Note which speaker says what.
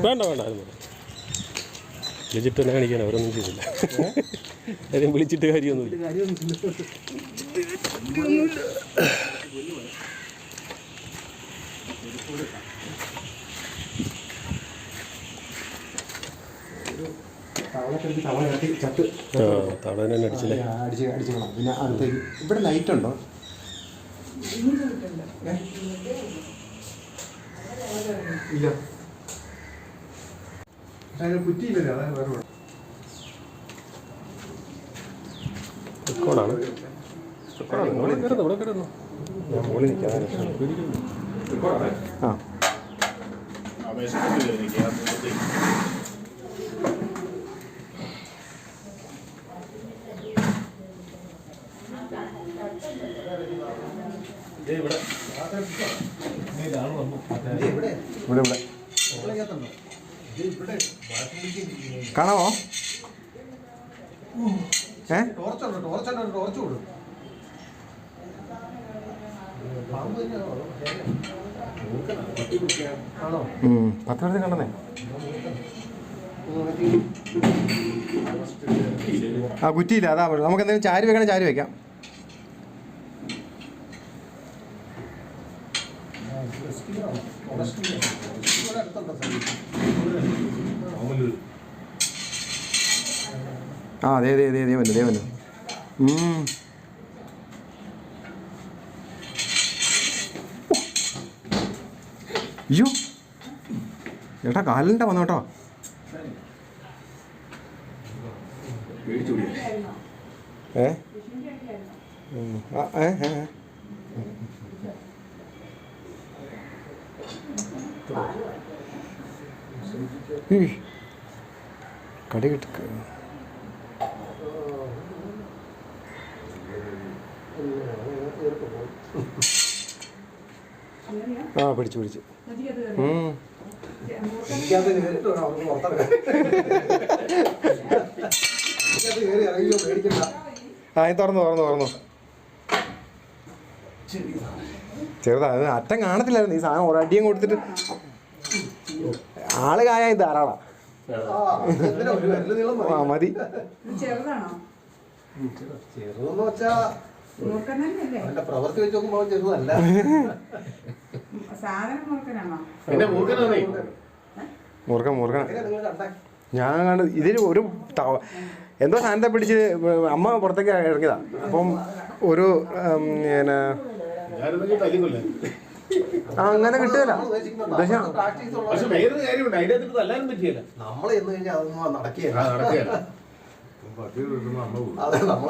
Speaker 1: വേണ്ട വേണ്ട വിളിച്ചിട്ട് തന്നെ കാണിക്കാൻ അവരൊന്നും ചെയ്തില്ല. കാര്യം വിളിച്ചിട്ട് കാര്യമൊന്നുമില്ല. തവള അടിച്ചില്ലേ?
Speaker 2: അടിച്ചോളാം. പിന്നെ അടുത്തേക്ക് ഇവിടെ ലൈറ്റ് ഉണ്ടോ? ഇല്ല. കുറ്റിയില്ലല്ലോ, അതാണ് വേറെ
Speaker 1: ഇവിടെ കിടന്നു. ഞാൻ മുകളിൽ നിൽക്കാം.
Speaker 2: ആ ഇവിടെ കാണാമോ? പത്രത്തിൽ കണ്ടെന്നേ. ആ കുറ്റിയില്ല, അതാ നമുക്ക് എന്തെങ്കിലും ചാരി വെക്കണേ ചാരി വെക്കാം. ആ അതെ അതെ അതെ വന്നു വന്നു. അയ്യോ ചേട്ടാ കാലിൻ്റെ വന്നു കേട്ടോ. കടി കിട്ട ആ പിടിച്ചു പിടിച്ചു. ആ തുറന്നു തുറന്നു തുറന്നു. ചെറുതാ, അറ്റം കാണത്തില്ലായിരുന്നു. ഈ സാധനം ഒരടിയും കൊടുത്തിട്ട് ആള് കായ ധാരാളാ. ആ മതി.
Speaker 3: പ്രവർത്തി വെച്ച് നോക്കുമ്പോൾ ചെറുതല്ല.
Speaker 2: മൂർഖൻ മൂർഖൻ. ഞാൻ കണ്ട് ഇതിൽ ഒരു എന്തോ സാധനത്തെ പിടിച്ച് അമ്മ പുറത്തേക്ക് ഇറങ്ങിയതാ. അപ്പം ഒരു പിന്നെ അങ്ങനെ കിട്ടുകയില്ല.
Speaker 3: നമ്മള് ചെന്ന് കഴിഞ്ഞാൽ അതൊന്നും നടക്കുകയല്ല. അതെ, നമ്മൾ